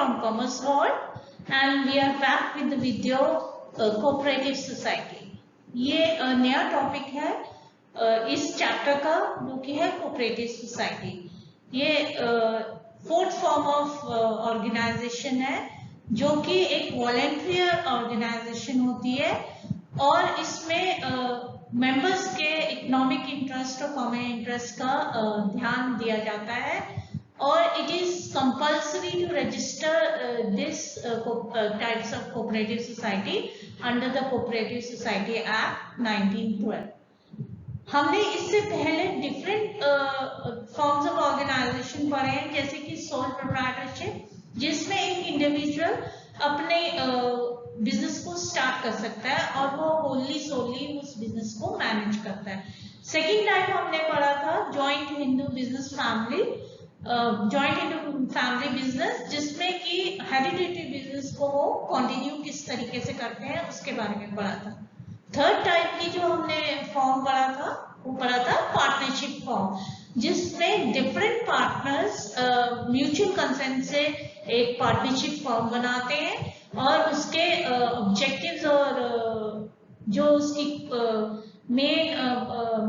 from Commerce Hall and we are back with the video Cooperative Society. ये नया topic है इस chapter का जो कि है कोऑपरेटिव सोसाइटी। ये फोर्थ फॉर्म ऑफ ऑर्गेनाइजेशन है जो कि एक वॉलेंटियर ऑर्गेनाइजेशन होती है और इसमें मेंबर्स के इकोनॉमिक इंटरेस्ट और कॉमन इंटरेस्ट का ध्यान दिया जाता है और it is compulsory to register this types of cooperative society under the cooperative society act 1912। हमने इससे पहले डिफरेंट फॉर्म्स ऑफ ऑर्गेनाइजेशन पढ़े हैं, जैसे कि सोल प्रोप्राइटरशिप, जिसमें एक इंडिविजुअल अपने बिजनेस को स्टार्ट कर सकता है और वो होली सोली उस बिजनेस को मैनेज करता है। सेकेंड टाइम हमने पढ़ा था joint Hindu business family, joint Hindu family business, जिसमें कि हेरिडिटरी बिजनेस को वो कंटिन्यू किस तरीके से करते हैं उसके बारे में पढ़ा था। थर्ड टाइप की जो हमने फॉर्म पढ़ा था वो पढ़ा था पार्टनरशिप फॉर्म, जिसमें डिफरेंट पार्टनर्स म्यूचुअल कंसेंट से एक पार्टनरशिप फॉर्म बनाते हैं और उसके ऑब्जेक्टिव्स और जो उसकी मेन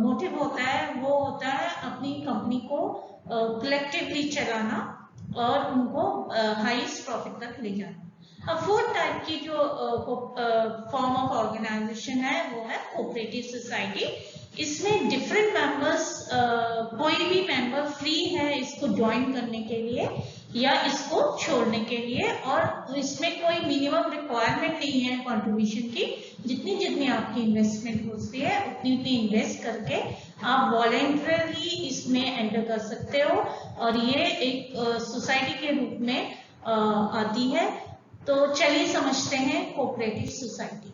मोटिव होता है वो होता है अपनी कंपनी को कलेक्टिवली चलाना और उनको हाईएस्ट प्रॉफिट तक ले जाना। अब फोर्थ टाइप की जो फॉर्म ऑफ ऑर्गेनाइजेशन है वो है कोऑपरेटिव सोसाइटी। इसमें डिफरेंट मेंबर्स, कोई भी मेंबर फ्री है इसको ज्वाइन करने के लिए या इसको छोड़ने के लिए, और इसमें कोई मिनिमम रिक्वायरमेंट नहीं है कंट्रीब्यूशन की। जितनी जितनी आपकी इन्वेस्टमेंट होती है उतनी उतनी इन्वेस्ट करके आप वॉलेंटरली इसमें एंटर कर सकते हो और ये एक सोसाइटी के रूप में आती है। तो चलिए समझते हैं कोऑपरेटिव सोसाइटी।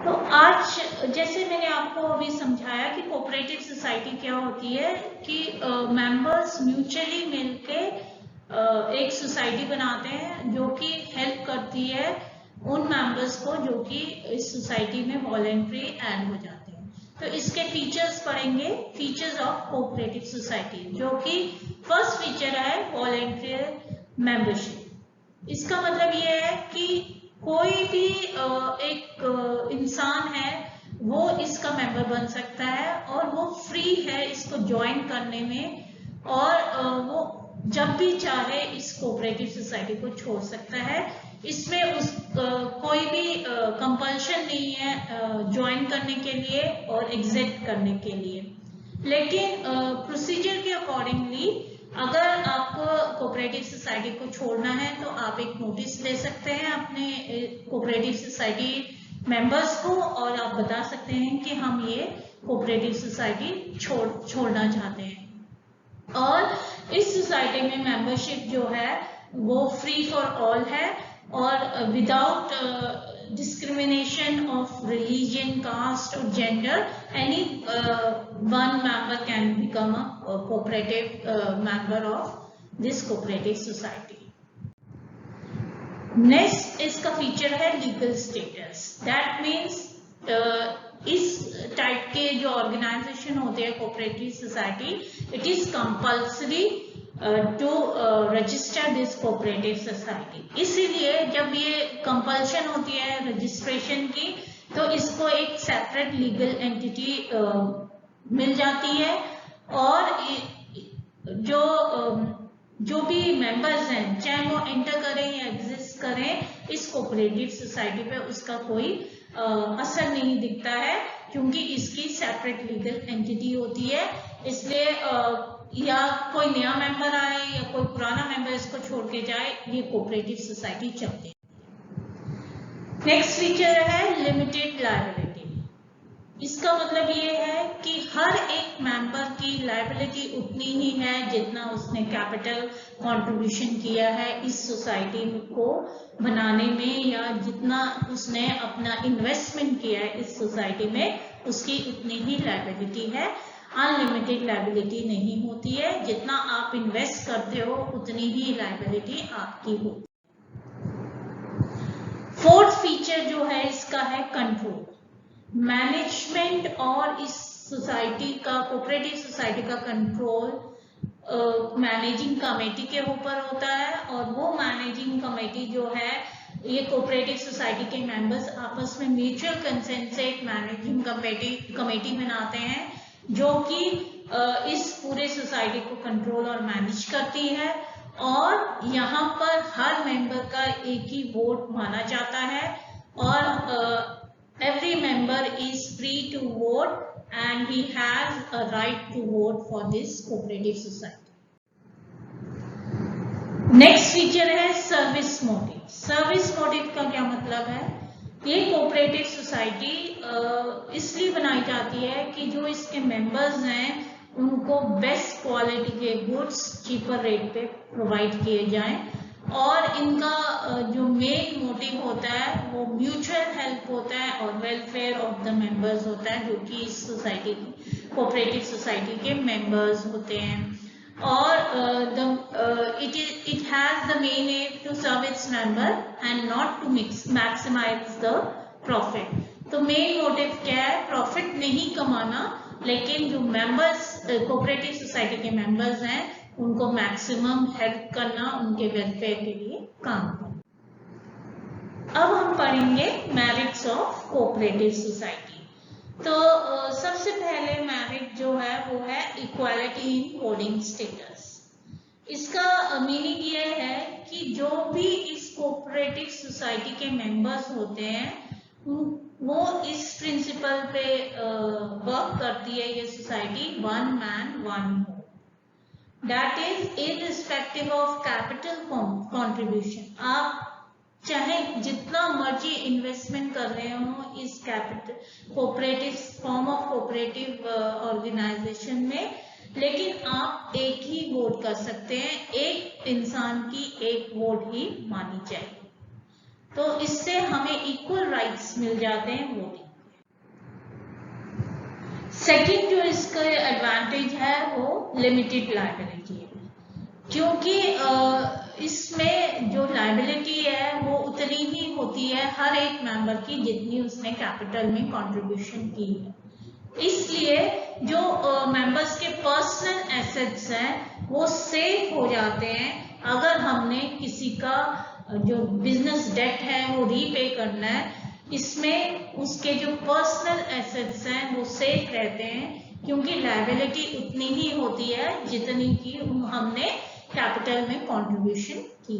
तो आज जैसे मैंने आपको अभी समझाया कि कोऑपरेटिव सोसाइटी क्या होती है, कि मेंबर्स म्यूचुअली मिलके एक सोसाइटी बनाते हैं जो कि हेल्प करती है उन मेंबर्स को जो कि इस सोसाइटी में वॉलेंटरी ऐड हो जाते हैं। तो इसके फीचर्स पढ़ेंगे, फीचर्स ऑफ कोऑपरेटिव सोसाइटी, जो कि फर्स्ट फीचर है वॉलेंटियर मेंबरशिप। इसका मतलब ये है कि कोई भी एक इंसान है वो इसका मेंबर बन सकता है और वो फ्री है इसको ज्वाइन करने में, और वो जब भी चाहे इस कोऑपरेटिव सोसाइटी को छोड़ सकता है। इसमें कोई भी कंपल्शन नहीं है ज्वाइन करने के लिए और एग्जिट करने के लिए। लेकिन प्रोसीजर के अकॉर्डिंगली अगर आपको कोऑपरेटिव सोसाइटी को छोड़ना है तो आप एक नोटिस दे सकते हैं अपने कोऑपरेटिव सोसाइटी मेंबर्स को और आप बता सकते हैं कि हम ये कोऑपरेटिव सोसाइटी छोड़ना चाहते हैं। और इस सोसाइटी में मेंबरशिप जो है वो फ्री फॉर ऑल है और without discrimination of religion, caste or gender, any one member can become a cooperative member of this cooperative society. Next इसका फीचर है legal status. That means इस टाइप के जो ऑर्गेनाइजेशन होते हैं cooperative society, it is compulsory to register this cooperative society. इसीलिए जब ये कंपल्शन होती है रजिस्ट्रेशन की तो इसको एक सेपरेट लीगल एंटिटी मिल जाती है और जो भी मेंबर्स हैं चाहे वो एंटर करें या एग्जिस्ट करें इस कोऑपरेटिव सोसाइटी पे, उसका कोई असर नहीं दिखता है क्योंकि इसकी सेपरेट लीगल एंटिटी होती है। इसलिए या कोई नया मेंबर आए या कोई पुराना मेंबर इसको छोड़ के जाए, ये कोऑपरेटिव सोसाइटी चलती है। नेक्स्ट फीचर है लिमिटेड लायबिलिटी। इसका मतलब ये है कि हर एक मेंबर की लायबिलिटी उतनी ही है जितना उसने कैपिटल कंट्रीब्यूशन किया है इस सोसाइटी को बनाने में, या जितना उसने अपना इन्वेस्टमेंट किया है इस सोसाइटी में उसकी उतनी ही लायबिलिटी है। अनलिमिटेड लायबिलिटी नहीं होती है, जितना आप इन्वेस्ट करते हो उतनी ही लायबिलिटी आपकी होती है। फोर्थ फीचर जो है इसका है कंट्रोल। मैनेजमेंट और इस सोसाइटी का, कोऑपरेटिव सोसाइटी का कंट्रोल मैनेजिंग कमेटी के ऊपर होता है, और वो मैनेजिंग कमेटी जो है, ये कोऑपरेटिव सोसाइटी के मेंबर्स आपस में म्यूचुअल कंसेंट से एक मैनेजिंग कमेटी बनाते हैं, जो कि इस पूरे सोसाइटी को कंट्रोल और मैनेज करती है। और यहाँ पर हर मेंबर का एक ही वोट माना जाता है, और every member is free to vote and he has a right to vote for this cooperative society. Next feature है सर्विस मोटिव। सर्विस मोटिव का क्या मतलब है? ये कोऑपरेटिव सोसाइटी इसलिए बनाई जाती है कि जो इसके मेंबर्स हैं उनको बेस्ट क्वालिटी के गुड्स चीपर रेट पे प्रोवाइड किए जाएं, और इनका जो मेन मोटिव होता है वो म्यूचुअल हेल्प होता है और वेलफेयर ऑफ द मेंबर्स होता है, जो कि इस सोसाइटी की कोऑपरेटिव सोसाइटी के मेंबर्स होते हैं। और it has the main aim to serve its member and not to maximize the profit. तो मेन मोटिव क्या है? प्रॉफिट नहीं कमाना, लेकिन जो मेंबर्स कोऑपरेटिव सोसाइटी के मेंबर्स हैं उनको मैक्सिमम हेल्प करना, उनके वेलफेयर के लिए काम करना। अब हम पढ़ेंगे मेरिट्स ऑफ कोऑपरेटिव सोसाइटी। तो सबसे पहले मेरिट जो है वो है इक्वालिटी इन होल्डिंग स्टेटस। इसका मीनिंग ये है कि जो भी इस कोऑपरेटिव सोसाइटी के मेंबर्स होते हैं वो इस प्रिंसिपल पे वर्क करती है, ये society, one man one vote, that is irrespective of capital contribution. आप चाहे जितना मर्जी इन्वेस्टमेंट कर रहे हो इस capital cooperative form of cooperative organization में, लेकिन आप एक ही वोट कर सकते हैं, एक इंसान की एक वोट ही मानी जाएगी। तो इससे हमें इक्वल राइट्स मिल जाते हैं वोटिंग। सेकंड जो इसका एडवांटेज है वो लिमिटेड लायबिलिटी है, क्योंकि इसमें जो लायबिलिटी है वो उतनी ही होती है हर एक मेंबर की जितनी उसने कैपिटल में कंट्रीब्यूशन की है। इसलिए जो मेंबर्स के पर्सनल एसेट्स हैं वो सेफ हो जाते हैं। अगर हमने किसी का जो बिजनेस डेट है वो रीपे करना है, इसमें उसके जो पर्सनल एसेट्स हैं वो सेफ रहते हैं, क्योंकि लायबिलिटी उतनी ही होती है जितनी की हमने कैपिटल में कंट्रीब्यूशन की।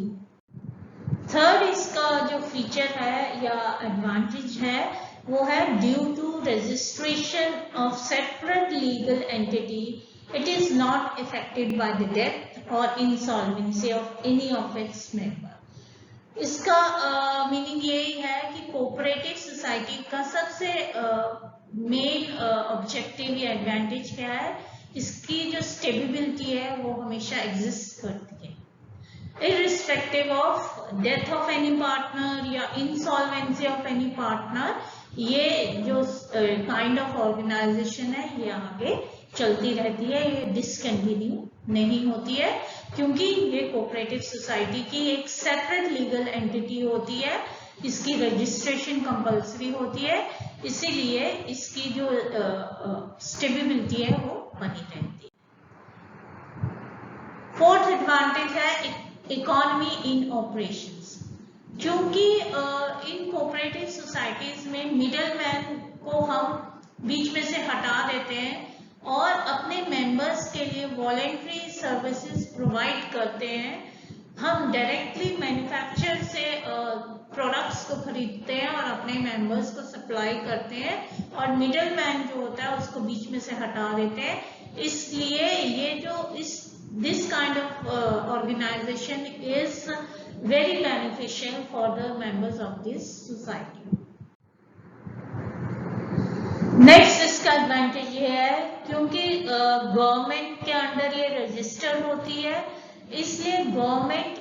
थर्ड इसका जो फीचर है या एडवांटेज है वो है due to registration of separate legal entity, it is not affected by the death or insolvency of any of its member. इसका मीनिंग यही है कि कोऑपरेटिव सोसाइटी का सबसे मेन ऑब्जेक्टिव या एडवांटेज क्या है? इसकी जो स्टेबिलिटी है वो हमेशा एग्जिस्ट करती है, irrespective of death of any partner या इंसॉल्वेंसी ऑफ एनी पार्टनर। ये जो काइंड ऑफ ऑर्गेनाइजेशन है ये आगे चलती रहती है, ये डिसकंटिन्यू नहीं होती है, क्योंकि ये कोऑपरेटिव सोसाइटी की एक सेपरेट लीगल एंटिटी होती है, इसकी रजिस्ट्रेशन कंपल्सरी होती है, इसीलिए इसकी जो स्टेबिलिटी है वो बनी रहती है। फोर्थ एडवांटेज है इकोनॉमी इन ऑपरेशंस। क्योंकि इन कोऑपरेटिव सोसाइटीज में मिडल मैन को हम बीच में से हटा देते हैं और अपने मेंबर्स के लिए वॉलेंट्री सर्विसेज प्रोवाइड करते हैं। हम डायरेक्टली मैन्युफैक्चर से प्रोडक्ट्स को खरीदते हैं और अपने मेंबर्स को सप्लाई करते हैं, और मिडल मैन जो होता है उसको बीच में से हटा देते हैं। इसलिए ये जो this kind of organization is very beneficial for the members of this society. Next इसका एडवांटेज ये है क्योंकि गवर्नमेंट के अंडर ये रजिस्टर होती है, इसलिए गवर्नमेंट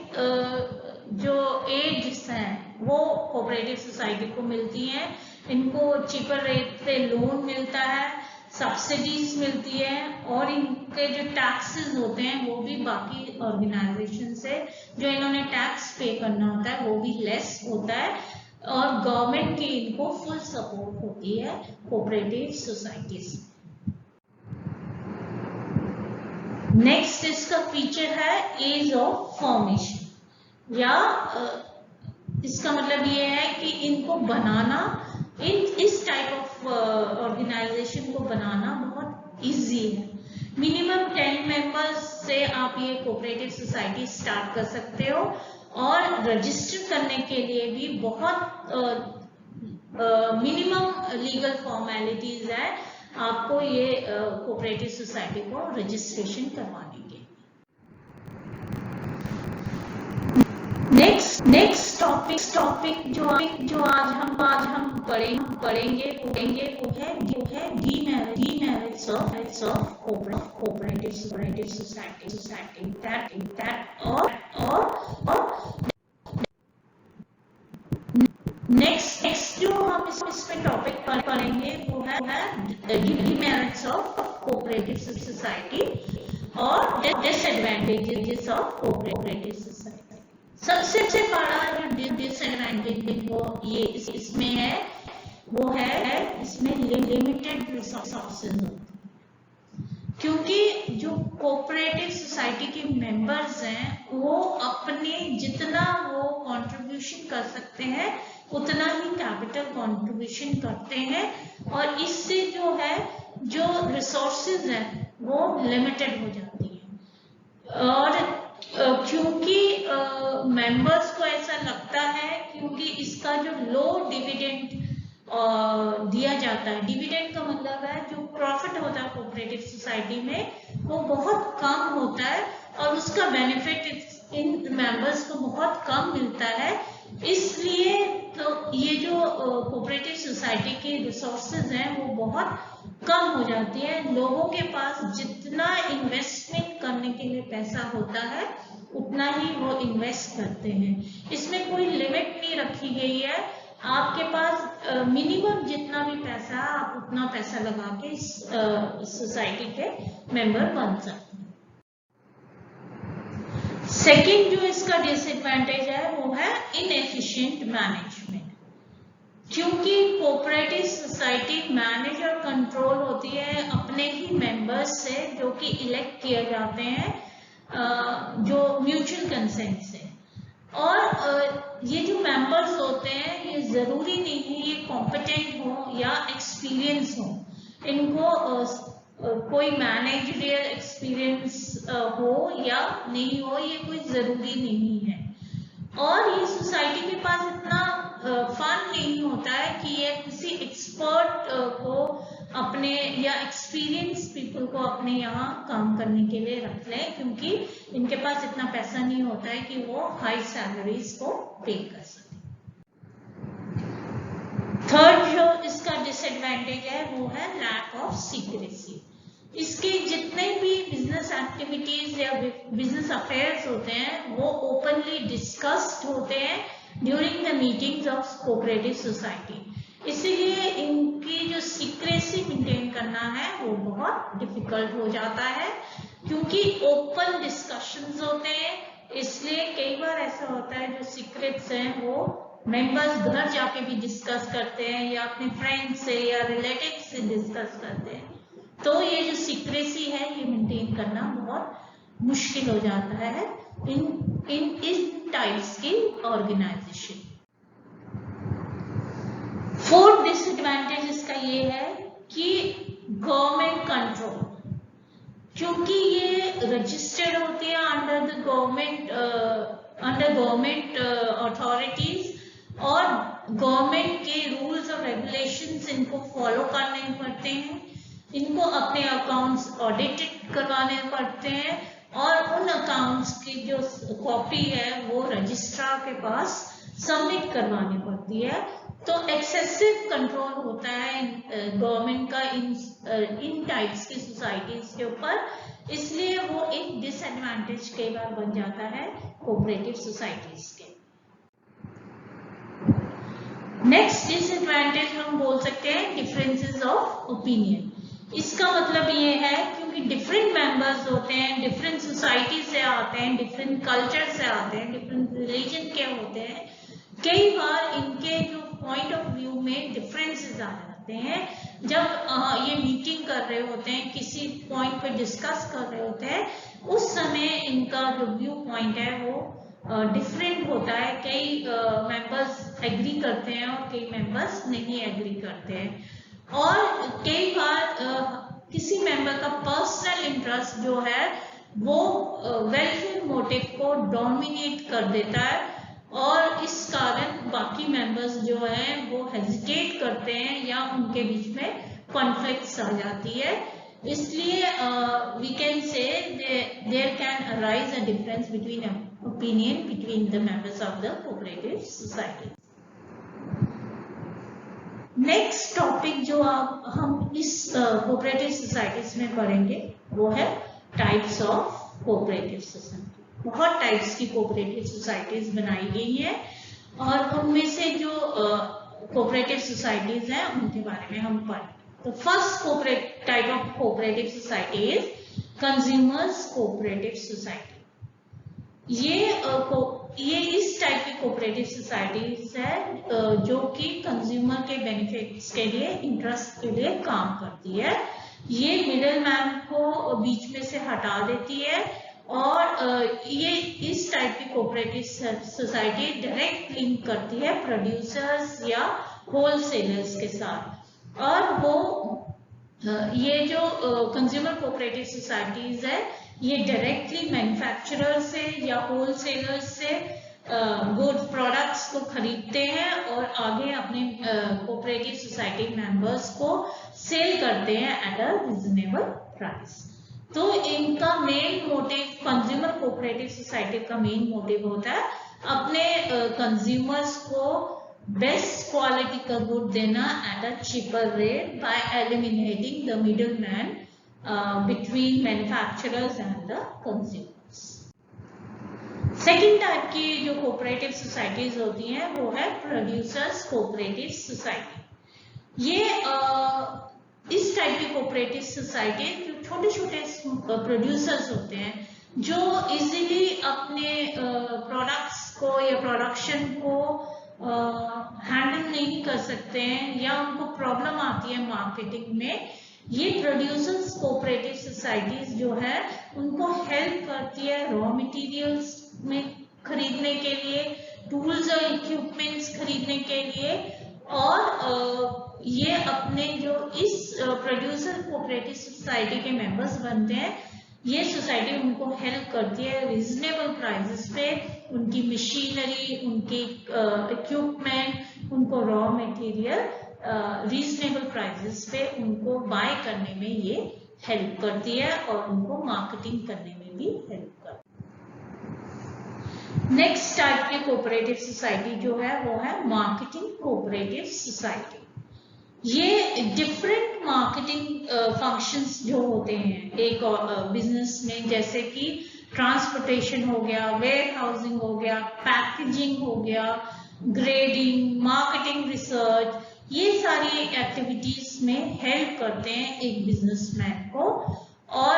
जो एड्स हैं वो कोऑपरेटिव सोसाइटी को मिलती हैं। इनको चीपर रेट पे लोन मिलता है, सब्सिडीज मिलती है, और इनके जो टैक्सेस होते हैं वो भी बाकी ऑर्गेनाइजेशन से जो इन्होंने टैक्स पे करना होता है वो भी लेस होता है, और गवर्नमेंट की इनको फुल सपोर्ट होती है कोऑपरेटिव सोसाइटीज। नेक्स्ट इसका फीचर है एज ऑफ फॉर्मेशन, या इसका मतलब ये है कि इनको बनाना, इस टाइप ऑफ ऑर्गेनाइजेशन को बनाना बहुत इजी है। मिनिमम 10 मेंबर्स से आप ये कोऑपरेटिव सोसाइटी स्टार्ट कर सकते हो, और रजिस्टर करने के लिए भी बहुत मिनिमम लीगल फॉर्मेलिटीज है आपको ये कोऑपरेटिव सोसाइटी को रजिस्ट्रेशन करवाने के। नेक्स्ट टॉपिक जो आज हम पढ़ेंगे वो है demerits of cooperative society that और नेक्स्ट जो हम इसमें टॉपिक पढ़ेंगे वो है डीमेरिट्स ऑफ कोऑपरेटिव सोसाइटी और डिसएडवांटेजेस ऑफ कोऑपरेटिव सोसाइटी। सबसे बड़ा जो डिसएडवांटेज वो ये इसमें है वो है इसमें लिमिटेड रिसोर्सेज होते हैं, क्योंकि जो कोऑपरेटिव सोसाइटी के मेंबर्स हैं वो अपने जितना वो कंट्रीब्यूशन कर सकते हैं उतना ही कैपिटल कंट्रीब्यूशन करते हैं, और इससे जो रिसोर्सेज हैं वो लिमिटेड हो जाती है। और क्योंकि मेंबर्स को ऐसा लगता है, क्योंकि इसका जो लो डिविडेंड दिया जाता है, डिविडेंड का मतलब है जो प्रॉफिट होता है कोऑपरेटिव सोसाइटी में वो बहुत कम होता है, और उसका बेनिफिट इन मेंबर्स को बहुत कम मिलता है। इसलिए तो ये जो कोऑपरेटिव सोसाइटी के रिसोर्सेज हैं वो बहुत कम हो जाती है। लोगों के पास जितना इन्वेस्टमेंट करने के लिए पैसा होता है उतना ही वो इन्वेस्ट करते हैं। इसमें कोई लिमिट नहीं रखी गई है, आपके पास मिनिमम जितना भी पैसा है आप उतना पैसा लगा के इस सोसाइटी के मेंबर बन सकते हैं। सेकंड जो इसका डिसएडवांटेज है वो है इनएफिशिएंट मैनेजमेंट, क्योंकि कोऑपरेटिव सोसाइटी मैनेज और कंट्रोल होती है अपने ही मेंबर्स से जो कि इलेक्ट किए जाते हैं जो म्यूचुअल कंसेंट से। और ये जो मेंबर्स होते हैं ये जरूरी नहीं है ये कॉम्पिटेंट हो या एक्सपीरियंस हो, इनको कोई मैनेजरियल एक्सपीरियंस हो या नहीं हो ये कोई जरूरी नहीं है। और ये सोसाइटी के पास इतना फंड नहीं होता है कि ये किसी एक्सपर्ट को अपने या एक्सपीरियंस पीपल को अपने यहाँ काम करने के लिए रख लें, क्योंकि इनके पास इतना पैसा नहीं होता है कि वो हाई सैलरीज को पे कर सके। थर्ड जो इसका डिसएडवांटेज है वो है लैक ऑफ सीक्रेसी। इसके जितने भी बिजनेस एक्टिविटीज या बिजनेस अफेयर्स होते हैं वो ओपनली डिस्कस्ड होते हैं during the meetings of cooperative society, इसीलिए इनकी जो सीक्रेसी मेंटेन करना है वो बहुत डिफिकल्ट हो जाता है, क्योंकि ओपन डिस्कशंस होते हैं। इसलिए कई बार ऐसा होता है जो सीक्रेट्स हैं वो मेंबर्स घर जाके भी डिस्कस करते हैं या अपने फ्रेंड्स से या रिलेटिव से डिस्कस करते हैं, तो ये जो सीक्रेसी है ये मेंटेन करना बहुत मुश्किल हो जाता है इन टाइप्स की ऑर्गेनाइजेशन। फोर्थ डिसएडवांटेज इसका ये है कि गवर्नमेंट कंट्रोल, क्योंकि ये रजिस्टर्ड होती है अंडर द गवर्नमेंट अथॉरिटीज, और गवर्नमेंट के रूल्स और रेगुलेशंस इनको फॉलो करने पड़ते हैं, इनको अपने अकाउंट्स ऑडिटेड करवाने पड़ते हैं, और उन अकाउंट्स की जो कॉपी है वो रजिस्ट्रार के पास सबमिट करवानी पड़ती है। तो एक्सेसिव कंट्रोल होता है गवर्नमेंट का इन टाइप्स की सोसाइटीज के ऊपर, इसलिए वो एक डिसएडवांटेज कई बार बन जाता है कोऑपरेटिव सोसाइटीज के। नेक्स्ट डिसएडवांटेज हम बोल सकते हैं डिफरेंसेस ऑफ ओपिनियन। इसका मतलब ये है क्योंकि डिफरेंट मेंबर्स होते हैं, डिफरेंट सोसाइटी से आते हैं, डिफरेंट कल्चर से आते हैं, डिफरेंट रिलीजन के होते हैं, कई बार इनके जो पॉइंट ऑफ व्यू में डिफरेंसेस आ जाते हैं। जब ये मीटिंग कर रहे होते हैं, किसी पॉइंट पे डिस्कस कर रहे होते हैं, उस समय इनका जो व्यू पॉइंट है वो डिफरेंट होता है। कई मेंबर्स एग्री करते हैं और कई मेंबर्स नहीं एग्री करते हैं। और कई बार किसी मेंबर का पर्सनल इंटरेस्ट जो है वो वेलफेयर मोटिव को डोमिनेट कर देता है और इस कारण बाकी मेंबर्स जो हैं वो हेजिटेट करते हैं या उनके बीच में कॉन्फ्लिक्ट्स आ जाती है। इसलिए we can say there can arise a difference between opinion between the members of the cooperative society. Next topic जो हम इस कोऑपरेटिव सोसाइटीज में पढ़ेंगे वो है टाइप्स ऑफ कोऑपरेटिव सोसाइटी। बहुत टाइप्स की कोऑपरेटिव सोसाइटीज बनाई गई हैं और उनमें से जो कोऑपरेटिव सोसाइटीज हैं उनके बारे में हम पढ़ें। तो first type of cooperative society is consumers cooperative society. ये इस टाइप की कोऑपरेटिव सोसाइटीज है जो कि कंज्यूमर के बेनिफिट्स के लिए, इंटरेस्ट के लिए काम करती है। ये मिडिल मैन को बीच में से हटा देती है और ये इस टाइप की कोऑपरेटिव सोसाइटी डायरेक्ट लिंक करती है प्रोड्यूसर्स या होलसेलर्स के साथ। और वो ये जो कंज्यूमर कोऑपरेटिव सोसाइटीज है ये डायरेक्टली मैन्युफैक्चरर से या होलसेलर से गुड प्रोडक्ट्स को खरीदते हैं और आगे अपने कोऑपरेटिव सोसाइटी मेंबर्स को सेल करते हैं एट अ रीजनेबल प्राइस। तो इनका main motive, consumer cooperative society का मेन मोटिव होता है अपने कंज्यूमर्स को बेस्ट क्वालिटी का गुड देना at a cheaper rate by eliminating the middle man between manufacturers and the consumers. Second type की जो कोऑपरेटिव सोसाइटीज होती हैं वो है प्रोड्यूसर्स कोऑपरेटिव सोसाइटी। ये इस टाइप की कोऑपरेटिव सोसाइटी जो छोटे छोटे प्रोड्यूसर्स होते हैं जो इजीली अपने प्रोडक्ट्स को या प्रोडक्शन को हैंडल नहीं कर सकते हैं या उनको प्रॉब्लम आती है मार्केटिंग में, ये प्रोड्यूसर्स कोऑपरेटिव सोसाइटीज जो है उनको हेल्प करती है रॉ मटेरियल्स में खरीदने के लिए, टूल्स और इक्विपमेंट्स खरीदने के लिए। और ये अपने जो इस प्रोड्यूसर कोऑपरेटिव सोसाइटी के मेंबर्स बनते हैं, ये सोसाइटी उनको हेल्प करती है रीजनेबल प्राइसेस पे उनकी मशीनरी, उनके इक्विपमेंट, उनको रॉ मटेरियल रीजनेबल प्राइसेस पे उनको बाय करने में ये हेल्प करती है और उनको मार्केटिंग करने में भी हेल्प करती है। नेक्स्ट टाइप की कोऑपरेटिव सोसाइटी जो है वो है मार्केटिंग कोऑपरेटिव सोसाइटी। ये डिफरेंट मार्केटिंग फंक्शंस जो होते हैं एक बिजनेस में, जैसे कि ट्रांसपोर्टेशन हो गया, वेयर हाउसिंग हो गया, पैकेजिंग हो गया, ग्रेडिंग, मार्केटिंग रिसर्च, ये सारी एक्टिविटीज में हेल्प करते हैं एक बिजनेसमैन को। और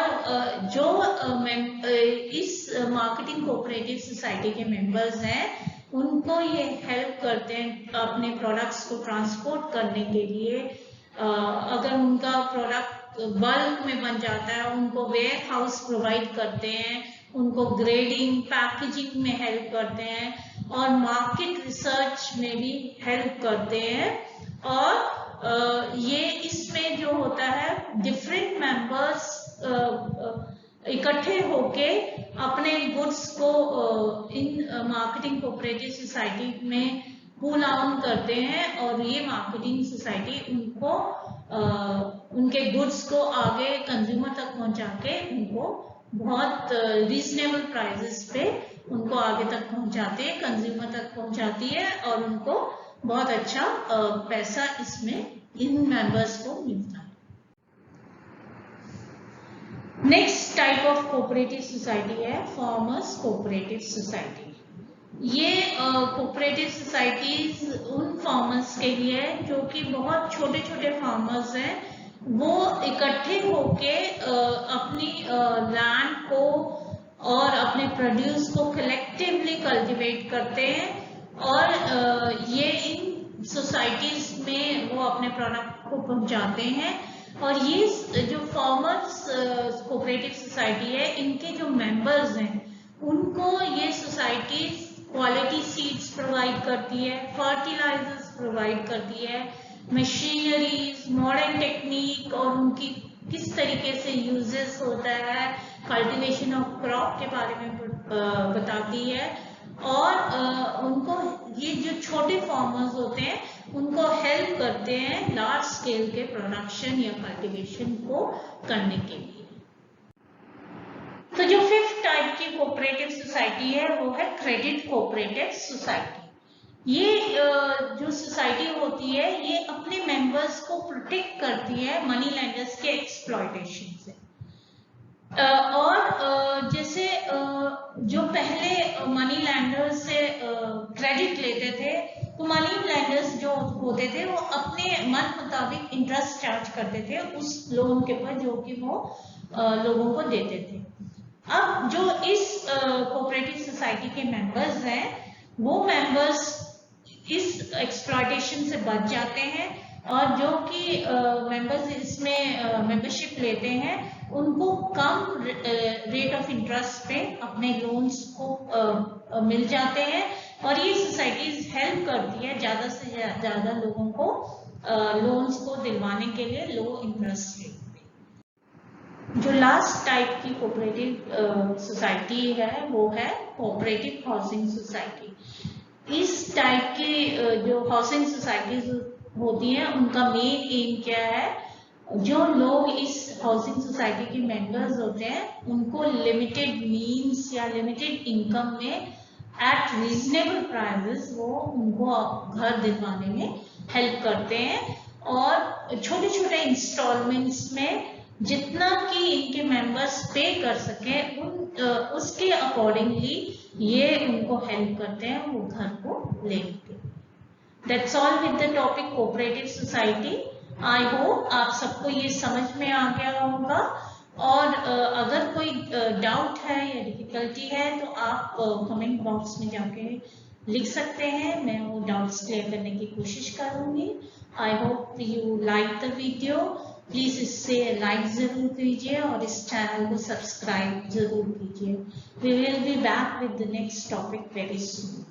जो इस मार्केटिंग कोऑपरेटिव सोसाइटी के मेंबर्स हैं उनको ये हेल्प करते हैं अपने प्रोडक्ट्स को ट्रांसपोर्ट करने के लिए। अगर उनका प्रोडक्ट बल्क में बन जाता है उनको वेयर हाउस प्रोवाइड करते हैं, उनको ग्रेडिंग, पैकेजिंग में हेल्प करते हैं और मार्केट रिसर्च में भी हेल्प करते हैं। और ये इसमें जो होता है डिफरेंट मेंबर्स इकट्ठे होके अपने गुड्स को इन मार्केटिंग कोऑपरेटिव सोसाइटी में पुल आउट करते हैं और ये मार्केटिंग सोसाइटी उनको उनके गुड्स को आगे कंज्यूमर तक पहुंचा के उनको बहुत रीजनेबल प्राइसेस पे उनको आगे तक पहुंचाते हैं, कंज्यूमर तक पहुंचाती है और उनको बहुत अच्छा पैसा इसमें इन मेंबर्स को मिलता है। Next type of cooperative society है फार्मर्स कोऑपरेटिव सोसाइटी। ये कोऑपरेटिव सोसाइटीज उन फार्मर्स के लिए जो कि बहुत छोटे छोटे फार्मर्स हैं, वो इकट्ठे होके अपनी लैंड को और अपने प्रोड्यूस को कलेक्टिवली कल्टीवेट करते हैं और ये इन सोसाइटीज में वो अपने प्रोडक्ट को पहुंचाते हैं और ये जो फार्मर्स कोऑपरेटिव सोसाइटी है, इनके जो मेंबर्स हैं उनको ये सोसाइटी क्वालिटी सीड्स प्रोवाइड करती है, फर्टिलाइजर्स प्रोवाइड करती है, मशीनरीज, मॉडर्न टेक्निक और उनकी किस तरीके से यूजेस होता है, कल्टीवेशन ऑफ क्रॉप के बारे में बताती है। और उनको ये जो छोटे फार्मर्स होते हैं उनको हेल्प करते हैं लार्ज स्केल के प्रोडक्शन या कल्टीवेशन को करने के लिए। तो जो फिफ्थ टाइप की कोऑपरेटिव सोसाइटी है वो है क्रेडिट कोऑपरेटिव सोसाइटी। ये जो सोसाइटी होती है ये अपने मेंबर्स को प्रोटेक्ट करती है मनी लेंडर्स के एक्सप्लॉयटेशन से। और जैसे जो पहले मनी लेंडर्स से क्रेडिट लेते थे तो मनी लेंडर्स जो होते थे वो अपने मन मुताबिक इंटरेस्ट चार्ज करते थे उस लोन के ऊपर जो कि वो लोगों को देते थे। अब जो इस कोऑपरेटिव सोसाइटी के मेंबर्स हैं वो मेंबर्स इस एक्सप्लॉयटेशन से बच जाते हैं और जो कि मेंबर्स इसमें मेंबरशिप लेते हैं उनको कम रेट ऑफ इंटरेस्ट पे अपने लोन्स को मिल जाते हैं। और ये सोसाइटीज हेल्प करती है ज़्यादा से ज़्यादा लोगों को लोन्स को दिलवाने के लिए लो इंटरेस्ट रेट पे। जो लास्ट टाइप की कोऑपरेटिव सोसाइटी है वो है कोऑपरेटिव हाउसिंग सोसाइटी। इस टाइप की जो हाउसिंग सोसाइटीज होती हैं उनका मेन एम क्या है, जो लोग इस हाउसिंग सोसाइटी के मेंबर्स होते हैं उनको लिमिटेड मीन्स या लिमिटेड इनकम में एट रीजनेबल प्राइसेस वो उनको घर दिलवाने में हेल्प करते हैं और छोटे छोटे इंस्टॉलमेंट्स में जितना कि इनके मेंबर्स पे कर सके उसके अकॉर्डिंगली ये उनको हेल्प करते हैं वो घर को लेने के लिए। That's all with the topic cooperative society. I hope आप सबको ये समझ में आ गया होगा और अगर कोई डाउट है या डिफिकल्टी है तो आप कमेंट बॉक्स में जाके लिख सकते हैं, मैं वो डाउट्स क्लियर करने की कोशिश करूंगी। I hope you like the video. Please इससे लाइक जरूर कीजिए और इस चैनल को सब्सक्राइब जरूर कीजिए। We will be back with the next topic very soon.